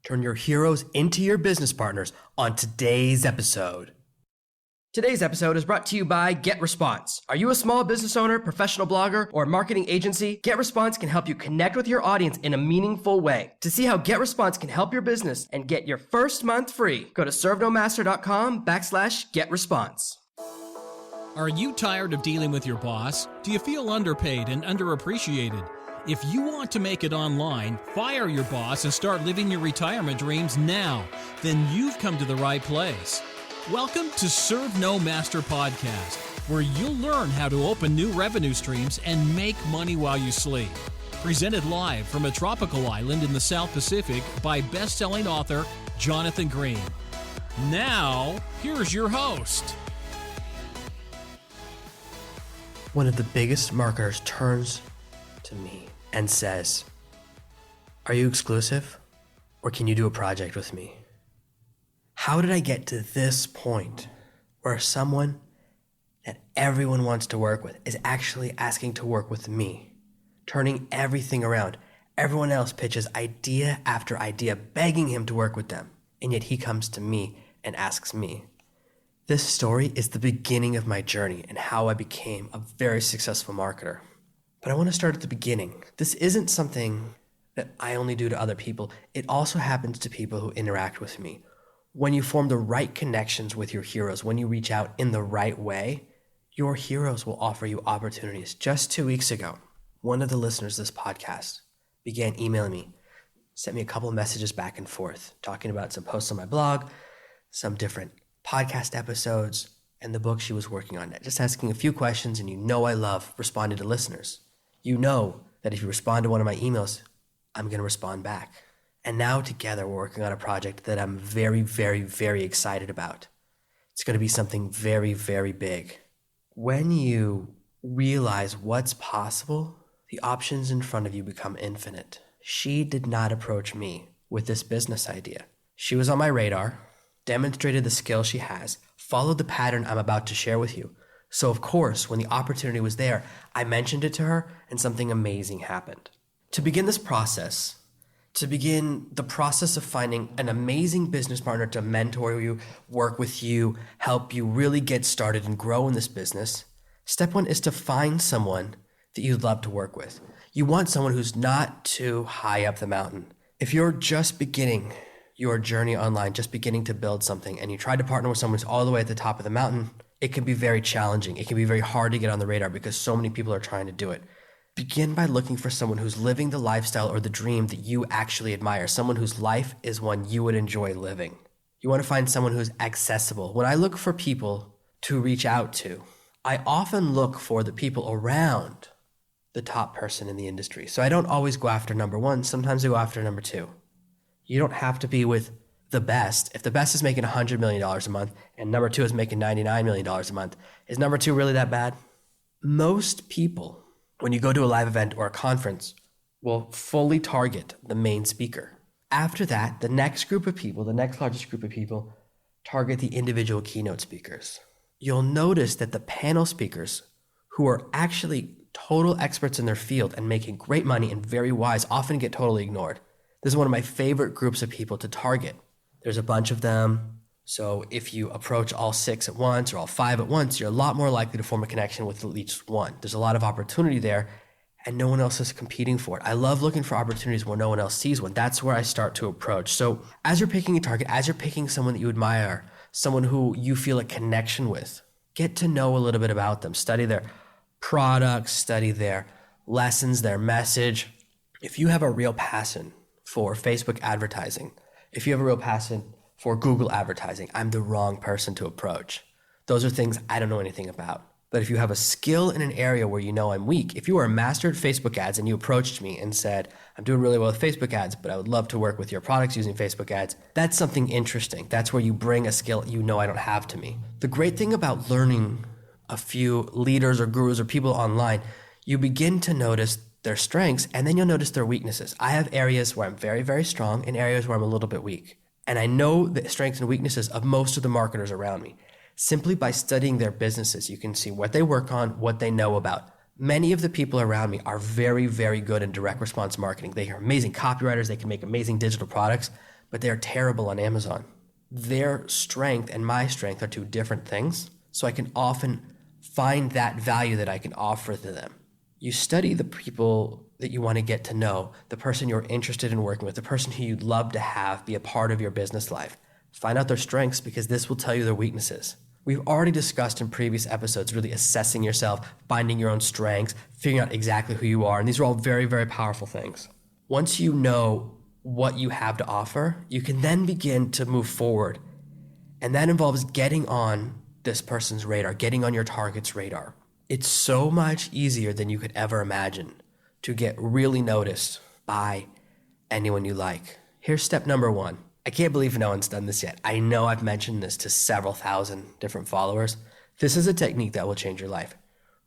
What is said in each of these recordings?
Turn your heroes into your business partners on today's episode. Today's episode is brought to you by GetResponse. Are you a small business owner, professional blogger, or marketing agency? GetResponse can help you connect with your audience in a meaningful way. To see how GetResponse can help your business and get your first month free, go to servenomaster.com/GetResponse. Are you tired of dealing with your boss? Do you feel underpaid and underappreciated? If you want to make it online, fire your boss and start living your retirement dreams now, then you've come to the right place. Welcome to Serve No Master Podcast, where you'll learn how to open new revenue streams and make money while you sleep. Presented live from a tropical island in the South Pacific by best-selling author Jonathan Green. Now, here's your host. One of the biggest marketers turns to me and says, "Are you exclusive, or can you do a project with me?" How did I get to this point where someone that everyone wants to work with is actually asking to work with me, turning everything around? Everyone else pitches idea after idea, begging him to work with them, and yet he comes to me and asks me. This story is the beginning of my journey and how I became a very successful marketer. But I want to start at the beginning. This isn't something that I only do to other people. It also happens to people who interact with me. When you form the right connections with your heroes, when you reach out in the right way, your heroes will offer you opportunities. Just 2 weeks ago, one of the listeners of this podcast began emailing me, sent me a couple of messages back and forth, talking about some posts on my blog, some different podcast episodes, and the book she was working on. Just asking a few questions, and you know I love responding to listeners. You know that if you respond to one of my emails, I'm going to respond back. And now together we're working on a project that I'm very, very, very excited about. It's going to be something very, very big. When you realize what's possible, the options in front of you become infinite. She did not approach me with this business idea. She was on my radar, demonstrated the skill she has, followed the pattern I'm about to share with you. So of course, when the opportunity was there, I mentioned it to her and something amazing happened. To begin this process, to begin the process of finding an amazing business partner to mentor you, work with you, help you really get started and grow in this business, step one is to find someone that you'd love to work with. You want someone who's not too high up the mountain. If you're just beginning your journey online, just beginning to build something, and you try to partner with someone who's all the way at the top of the mountain, it can be very challenging. It can be very hard to get on the radar because so many people are trying to do it. Begin by looking for someone who's living the lifestyle or the dream that you actually admire, someone whose life is one you would enjoy living. You want to find someone who's accessible. When I look for people to reach out to, I often look for the people around the top person in the industry. So I don't always go after number one. Sometimes I go after number two. You don't have to be with the best. If the best is making $100 million a month and number two is making $99 million a month, is number two really that bad? Most people, when you go to a live event or a conference, will fully target the main speaker. After that, the next group of people, the next largest group of people, target the individual keynote speakers. You'll notice that the panel speakers, who are actually total experts in their field and making great money and very wise, often get totally ignored. This is one of my favorite groups of people to target. There's a bunch of them. So if you approach all 6 at once or all 5 at once, you're a lot more likely to form a connection with at least one. There's a lot of opportunity there and no one else is competing for it. I love looking for opportunities where no one else sees one. That's where I start to approach. So as you're picking a target, as you're picking someone that you admire, someone who you feel a connection with, get to know a little bit about them. Study their products, study their lessons, their message. If you have a real passion for Facebook advertising, if you have a real passion for Google advertising, I'm the wrong person to approach. Those are things I don't know anything about. But if you have a skill in an area where you know I'm weak, if you are a master at Facebook ads and you approached me and said, I'm doing really well with Facebook ads, but I would love to work with your products using Facebook ads, that's something interesting. That's where you bring a skill you know I don't have to me. The great thing about learning a few leaders or gurus or people online, you begin to notice their strengths and then you'll notice their weaknesses. I have areas where I'm very, very strong and areas where I'm a little bit weak. And I know the strengths and weaknesses of most of the marketers around me. Simply by studying their businesses, you can see what they work on, what they know about. Many of the people around me are very, very good in direct response marketing. They are amazing copywriters. They can make amazing digital products, but they're terrible on Amazon. Their strength and my strength are two different things, so I can often find that value that I can offer to them. You study the people that you want to get to know, the person you're interested in working with, the person who you'd love to have be a part of your business life. Find out their strengths because this will tell you their weaknesses. We've already discussed in previous episodes really assessing yourself, finding your own strengths, figuring out exactly who you are, and these are all very, very powerful things. Once you know what you have to offer, you can then begin to move forward, and that involves getting on this person's radar, getting on your target's radar. It's so much easier than you could ever imagine to get really noticed by anyone you like. Here's step number 1. I can't believe no one's done this yet. I know I've mentioned this to several thousand different followers. This is a technique that will change your life.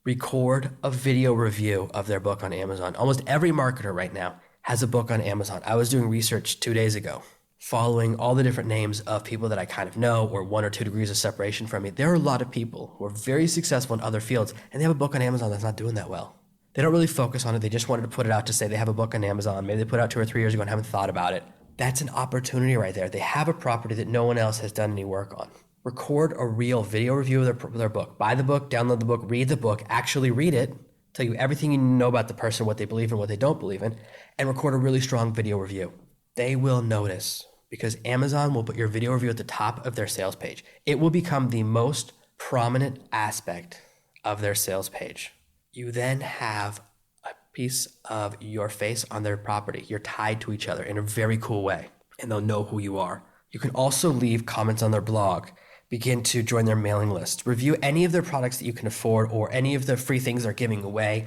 Record a video review of their book on Amazon. Almost every marketer right now has a book on Amazon. I was doing research 2 days ago, following all the different names of people that I kind of know or 1 or 2 degrees of separation from me. There are a lot of people who are very successful in other fields and they have a book on Amazon that's not doing that well. They don't really focus on it. They just wanted to put it out to say they have a book on Amazon. Maybe they put it out 2 or 3 years ago and haven't thought about it. That's an opportunity right there. They have a property that no one else has done any work on. Record a real video review of their book. Buy the book, download the book, read the book, actually read it, tell you everything you know about the person, what they believe in, what they don't believe in, and record a really strong video review. They will notice because Amazon will put your video review at the top of their sales page. It will become the most prominent aspect of their sales page. You then have a piece of your face on their property. You're tied to each other in a very cool way, and they'll know who you are. You can also leave comments on their blog, begin to join their mailing list, review any of their products that you can afford or any of the free things they're giving away.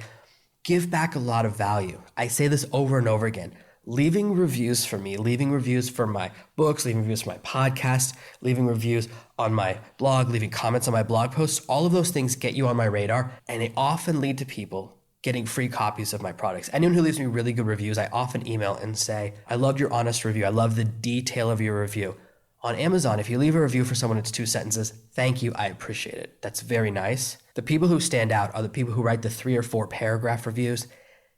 Give back a lot of value. I say this over and over again. Leaving reviews for me, leaving reviews for my books, leaving reviews for my podcast, leaving reviews on my blog, leaving comments on my blog posts, all of those things get you on my radar, and they often lead to people getting free copies of my products. Anyone who leaves me really good reviews, I often email and say, I loved your honest review. I love the detail of your review. On Amazon, if you leave a review for someone, it's 2 sentences. Thank you, I appreciate it. That's very nice. The people who stand out are the people who write the 3 or 4 paragraph reviews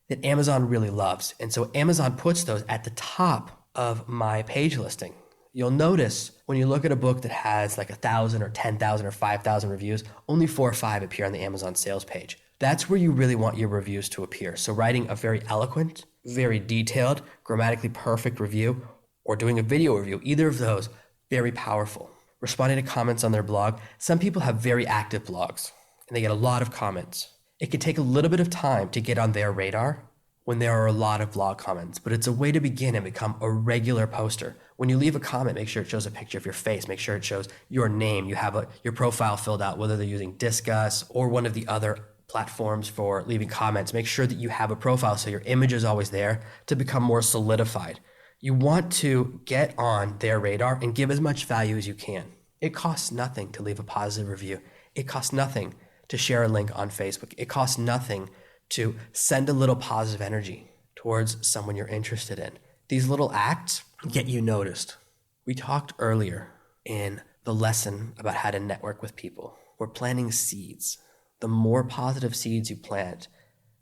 that Amazon really loves. And so Amazon puts those at the top of my page listing. You'll notice when you look at a book that has like 1,000 or 10,000 or 5,000 reviews, only 4 or 5 appear on the Amazon sales page. That's where you really want your reviews to appear. So writing a very eloquent, very detailed, grammatically perfect review, or doing a video review, either of those, very powerful. Responding to comments on their blog. Some people have very active blogs and they get a lot of comments. It can take a little bit of time to get on their radar when there are a lot of blog comments, but it's a way to begin and become a regular poster. When you leave a comment, make sure it shows a picture of your face, make sure it shows your name, you have your profile filled out, whether they're using Disqus or one of the other platforms for leaving comments. Make sure that you have a profile so your image is always there to become more solidified. You want to get on their radar and give as much value as you can. It costs nothing to leave a positive review. It costs nothing to share a link on Facebook. It costs nothing to send a little positive energy towards someone you're interested in. These little acts get you noticed. We talked earlier in the lesson about how to network with people. We're planting seeds. The more positive seeds you plant,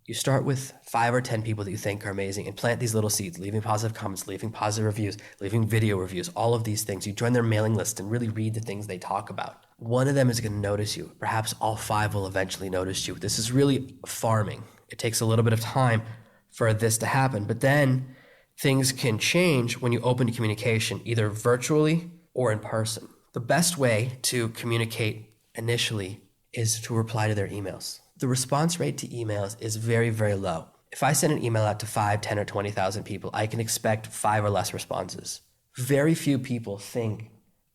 you start with 5 or 10 people that you think are amazing and plant these little seeds, leaving positive comments, leaving positive reviews, leaving video reviews, all of these things. You join their mailing list and really read the things they talk about. One of them is going to notice you. Perhaps all 5 will eventually notice you. This is really farming. It takes a little bit of time for this to happen, but then things can change when you open to communication, either virtually or in person. The best way to communicate initially is to reply to their emails. The response rate to emails is very, very low. If I send an email out to 5, 10, or 20,000 people, I can expect 5 or less responses. Very few people think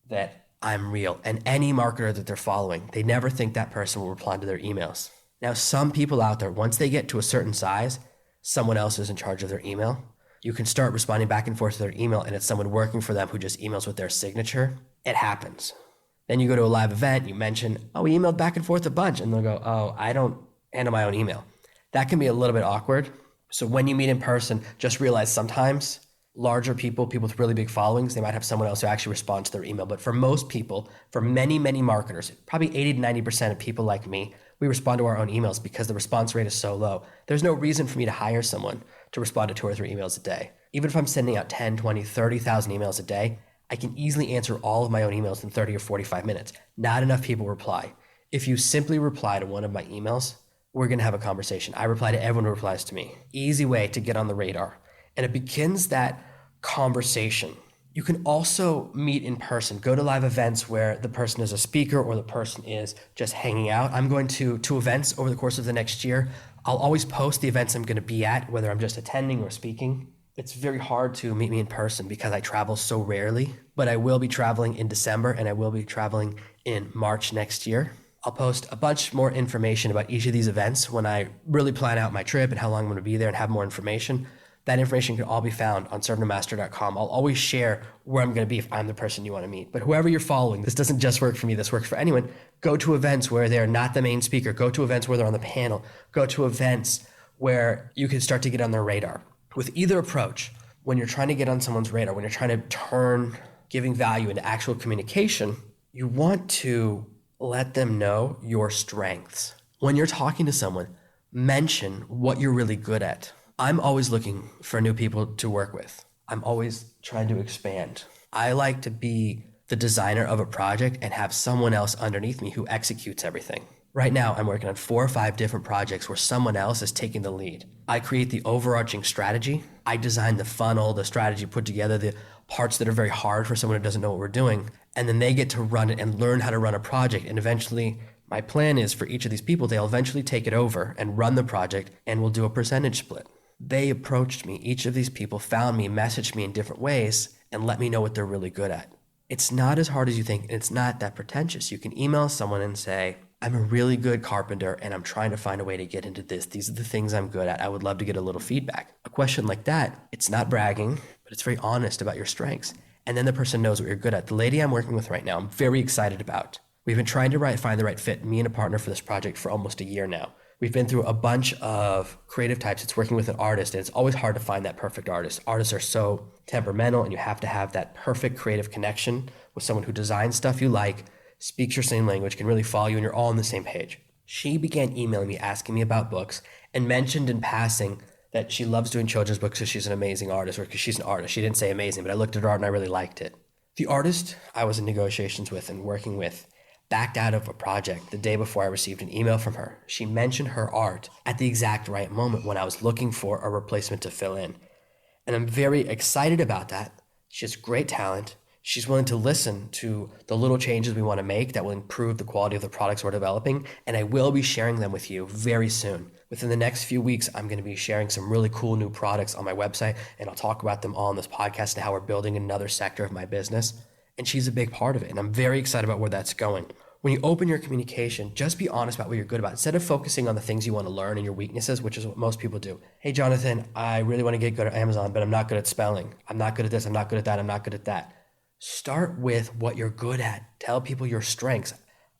that I'm real, and any marketer that they're following, they never think that person will reply to their emails. Now, some people out there, once they get to a certain size, someone else is in charge of their email. You can start responding back and forth to their email, and it's someone working for them who just emails with their signature. It happens. Then you go to a live event, you mention, oh, we emailed back and forth a bunch. And they'll go, oh, I don't handle my own email. That can be a little bit awkward. So when you meet in person, just realize sometimes larger people with really big followings, they might have someone else who actually responds to their email. But for most people, for many, many marketers, probably 80 to 90% of people like me we respond to our own emails because the response rate is so low. There's no reason for me to hire someone to respond to 2 or 3 emails a day. Even if I'm sending out 10, 20, 30,000 emails a day, I can easily answer all of my own emails in 30 or 45 minutes. Not enough people reply. If you simply reply to one of my emails, we're going to have a conversation. I reply to everyone who replies to me. Easy way to get on the radar. And it begins that conversation. You can also meet in person. Go to live events where the person is a speaker or the person is just hanging out. I'm going to 2 events over the course of the next year. I'll always post the events I'm going to be at, whether I'm just attending or speaking. It's very hard to meet me in person because I travel so rarely, but I will be traveling in December and I will be traveling in March next year. I'll post a bunch more information about each of these events when I really plan out my trip and how long I'm going to be there and have more information. That information can all be found on servnommaster.com. I'll always share where I'm going to be if I'm the person you want to meet. But whoever you're following, this doesn't just work for me, this works for anyone. Go to events where they're not the main speaker. Go to events where they're on the panel. Go to events where you can start to get on their radar. With either approach, when you're trying to get on someone's radar, when you're trying to turn giving value into actual communication, you want to let them know your strengths. When you're talking to someone, mention what you're really good at. I'm always looking for new people to work with. I'm always trying to expand. I like to be the designer of a project and have someone else underneath me who executes everything. Right now, I'm working on 4 or 5 different projects where someone else is taking the lead. I create the overarching strategy. I design the funnel, the strategy, put together the parts that are very hard for someone who doesn't know what we're doing. And then they get to run it and learn how to run a project. And eventually, my plan is for each of these people, they'll eventually take it over and run the project and we'll do a percentage split. They approached me. Each of these people found me, messaged me in different ways, and let me know what they're really good at. It's not as hard as you think. It's not that pretentious. You can email someone and say, I'm a really good carpenter and I'm trying to find a way to get into this. These are the things I'm good at. I would love to get a little feedback. A question like that, it's not bragging, but it's very honest about your strengths. And then the person knows what you're good at. The lady I'm working with right now, I'm very excited about. We've been trying to find the right fit, me and a partner for this project for almost a year now. We've been through a bunch of creative types. It's working with an artist, and it's always hard to find that perfect artist. Artists are so temperamental, and you have to have that perfect creative connection with someone who designs stuff you like, speaks your same language, can really follow you, and you're all on the same page. She began emailing me, asking me about books, and mentioned in passing that she loves doing children's books because she's an amazing artist, or because she's an artist. She didn't say amazing, but I looked at her art and I really liked it. The artist I was in negotiations with and working with backed out of a project the day before I received an email from her. She mentioned her art at the exact right moment when I was looking for a replacement to fill in. And I'm very excited about that. She has great talent. She's willing to listen to the little changes we want to make that will improve the quality of the products we're developing. And I will be sharing them with you very soon. Within the next few weeks, I'm going to be sharing some really cool new products on my website, and I'll talk about them all on this podcast and how we're building another sector of my business. And she's a big part of it. And I'm very excited about where that's going. When you open your communication, just be honest about what you're good about. Instead of focusing on the things you want to learn and your weaknesses, which is what most people do. Hey, Jonathan, I really want to get good at Amazon, but I'm not good at spelling. I'm not good at this. I'm not good at that. I'm not good at that. Start with what you're good at. Tell people your strengths.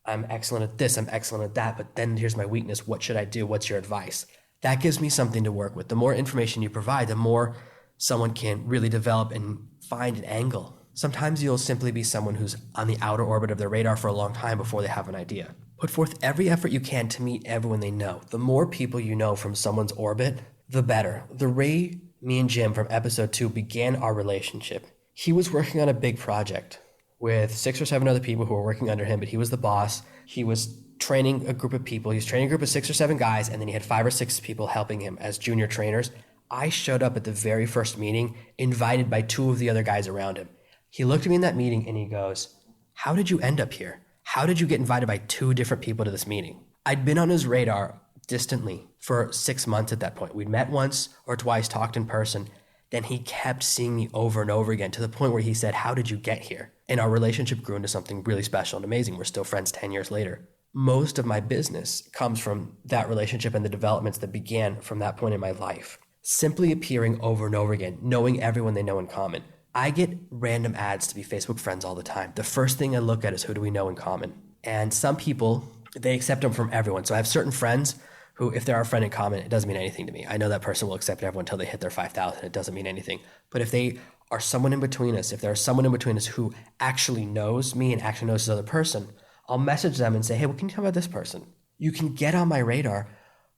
I'm excellent at this. I'm excellent at that. But then here's my weakness. What should I do? What's your advice? That gives me something to work with. The more information you provide, the more someone can really develop and find an angle. Sometimes you'll simply be someone who's on the outer orbit of their radar for a long time before they have an idea. Put forth every effort you can to meet everyone they know. The more people you know from someone's orbit, the better. The way me and Jim from episode 2 began our relationship, he was working on a big project with 6 or 7 other people who were working under him, but he was the boss. He was training a group of people. He was training a group of 6 or 7 guys, and then he had 5 or 6 people helping him as junior trainers. I showed up at the very first meeting, invited by 2 of the other guys around him. He looked at me in that meeting and he goes, how did you end up here? How did you get invited by 2 different people to this meeting? I'd been on his radar distantly for 6 months at that point. We'd met once or twice, talked in person. Then he kept seeing me over and over again to the point where he said, how did you get here? And our relationship grew into something really special and amazing. We're still friends 10 years later. Most of my business comes from that relationship and the developments that began from that point in my life. Simply appearing over and over again, knowing everyone they know in common. I get random ads to be Facebook friends all the time. The first thing I look at is who do we know in common? And some people, they accept them from everyone. So I have certain friends who, if they're our friend in common, it doesn't mean anything to me. I know that person will accept everyone until they hit their 5,000. It doesn't mean anything. But if they are someone in between us, if there's someone in between us who actually knows me and actually knows this other person, I'll message them and say, hey, what can you tell me about this person? You can get on my radar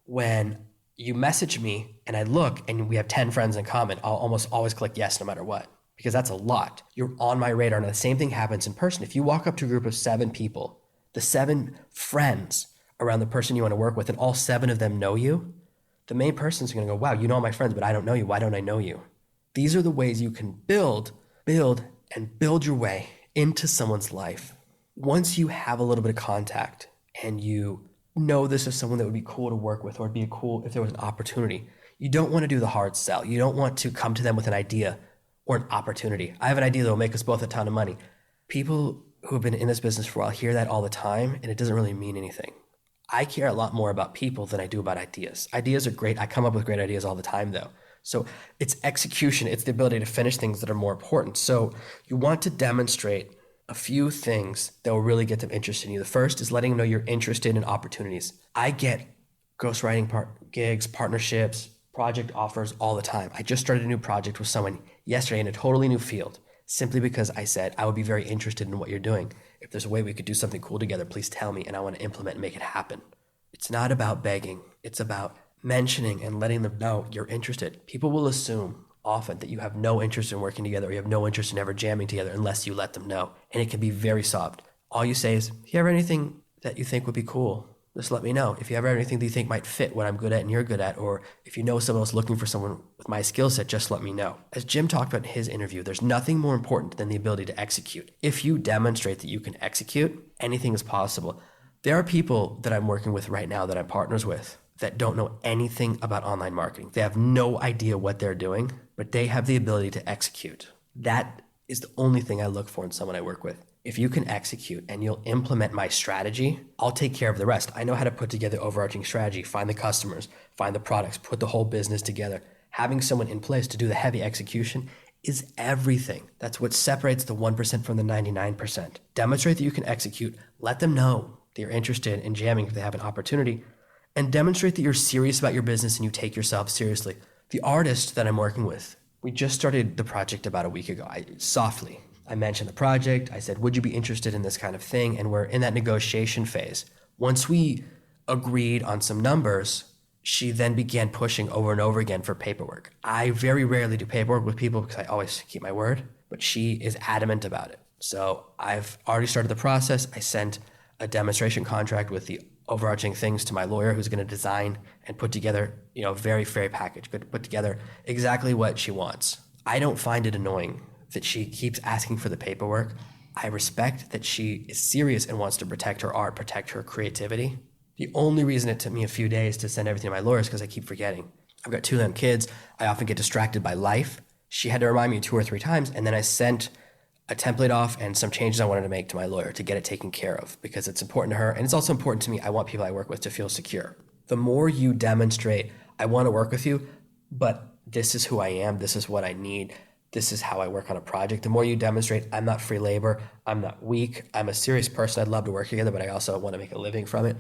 when you message me and I look and we have 10 friends in common. I'll almost always click yes no matter what, because that's a lot. You're on my radar. And the same thing happens in person. If you walk up to a group of 7 people, the 7 friends around the person you want to work with, and all 7 of them know you, the main person's going to go, wow, you know all my friends, but I don't know you. Why don't I know you? These are the ways you can build, and build your way into someone's life. Once you have a little bit of contact and you know this is someone that would be cool to work with, or it'd be cool if there was an opportunity, you don't want to do the hard sell. You don't want to come to them with an idea or an opportunity. I have an idea that will make us both a ton of money. People who have been in this business for a while hear that all the time, and it doesn't really mean anything. I care a lot more about people than I do about ideas. Ideas are great. I come up with great ideas all the time, though. So it's execution. It's the ability to finish things that are more important. So you want to demonstrate a few things that will really get them interested in you. The first is letting them know you're interested in opportunities. I get ghostwriting gigs, partnerships, project offers all the time. I just started a new project with someone yesterday in a totally new field, simply because I said I would be very interested in what you're doing. If there's a way we could do something cool together, please tell me, and I want to implement and make it happen. It's not about begging. It's about mentioning and letting them know you're interested. People will assume often that you have no interest in working together, or you have no interest in ever jamming together unless you let them know. And it can be very soft. All you say is, if you have anything that you think would be cool, just let me know. If you have anything that you think might fit what I'm good at and you're good at, or if you know someone else looking for someone with my skill set, just let me know. As Jim talked about in his interview, there's nothing more important than the ability to execute. If you demonstrate that you can execute, anything is possible. There are people that I'm working with right now that I'm partners with that don't know anything about online marketing. They have no idea what they're doing, but they have the ability to execute. That is the only thing I look for in someone I work with. If you can execute and you'll implement my strategy, I'll take care of the rest. I know how to put together overarching strategy, find the customers, find the products, put the whole business together. Having someone in place to do the heavy execution is everything. That's what separates the 1% from the 99%. Demonstrate that you can execute. Let them know that you're interested in jamming if they have an opportunity, and demonstrate that you're serious about your business and you take yourself seriously. The artist that I'm working with, we just started the project about a week ago. I mentioned the project. I said, would you be interested in this kind of thing? And we're in that negotiation phase. Once we agreed on some numbers, she then began pushing over and over again for paperwork. I very rarely do paperwork with people because I always keep my word, but she is adamant about it. So I've already started the process. I sent a demonstration contract with the overarching things to my lawyer, who's going to design and put together, very fair package, but put together exactly what she wants. I don't find it annoying that she keeps asking for the paperwork. I respect that she is serious and wants to protect her art, protect her creativity. The only reason it took me a few days to send everything to my lawyer is because I keep forgetting. I've got 2 of them kids. I often get distracted by life. She had to remind me 2 or 3 times, and then I sent a template off and some changes I wanted to make to my lawyer to get it taken care of, because it's important to her, and it's also important to me. I want people I work with to feel secure. The more you demonstrate, I want to work with you, but this is who I am, this is what I need, this is how I work on a project. The more you demonstrate, I'm not free labor, I'm not weak, I'm a serious person, I'd love to work together, but I also want to make a living from it.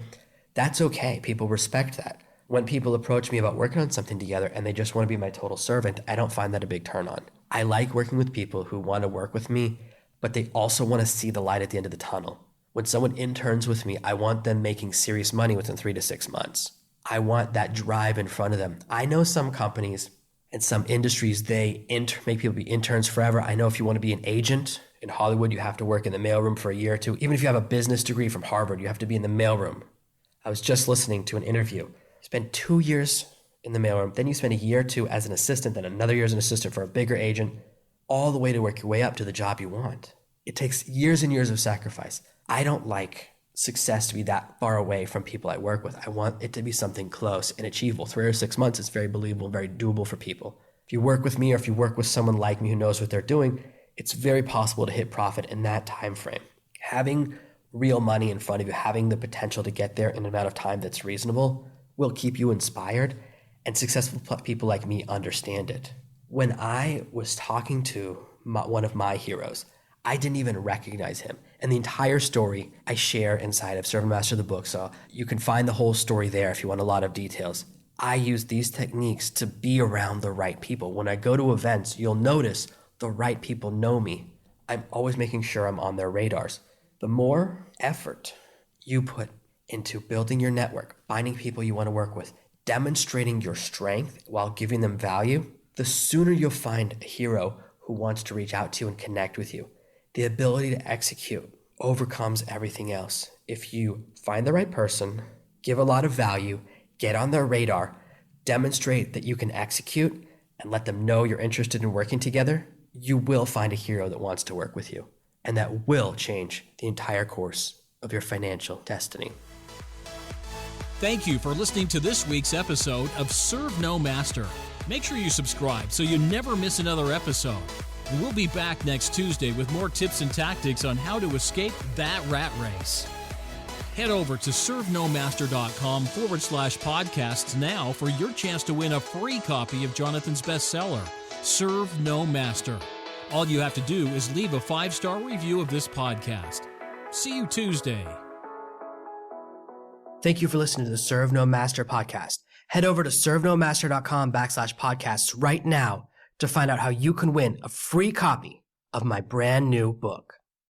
That's okay. People respect that. When people approach me about working on something together and they just want to be my total servant, I don't find that a big turn on. I like working with people who want to work with me, but they also want to see the light at the end of the tunnel. When someone interns with me, I want them making serious money within 3 to 6 months. I want that drive in front of them. I know some companies and some industries, they make people be interns forever. I know if you want to be an agent in Hollywood, you have to work in the mailroom for a year or 2. Even if you have a business degree from Harvard, you have to be in the mailroom. I was just listening to an interview. You spend 2 years in the mailroom, then you spend a year or 2 as an assistant, then another year as an assistant for a bigger agent, all the way to work your way up to the job you want. It takes years and years of sacrifice. I don't like success to be that far away from people I work with. I want it to be something close and achievable. 3 or 6 months is very believable, very doable for people. If you work with me, or if you work with someone like me who knows what they're doing, it's very possible to hit profit in that time frame. Having real money in front of you, having the potential to get there in an amount of time that's reasonable, will keep you inspired, and successful people like me understand it. When I was talking to one of my heroes, I didn't even recognize him. And the entire story I share inside of Servant Master the book, so you can find the whole story there if you want a lot of details. I use these techniques to be around the right people. When I go to events, you'll notice the right people know me. I'm always making sure I'm on their radars. The more effort you put into building your network, finding people you want to work with, demonstrating your strength while giving them value, the sooner you'll find a hero who wants to reach out to you and connect with you. The ability to execute overcomes everything else. If you find the right person, give a lot of value, get on their radar, demonstrate that you can execute, and let them know you're interested in working together, you will find a hero that wants to work with you. And that will change the entire course of your financial destiny. Thank you for listening to this week's episode of Serve No Master. Make sure you subscribe so you never miss another episode. And we'll be back next Tuesday with more tips and tactics on how to escape that rat race. Head over to servenomaster.com/podcasts now for your chance to win a free copy of Jonathan's bestseller, Serve No Master. All you have to do is leave a 5-star review of this podcast. See you Tuesday. Thank you for listening to the Serve No Master podcast. Head over to servenomaster.com/podcasts right now to find out how you can win a free copy of my brand new book.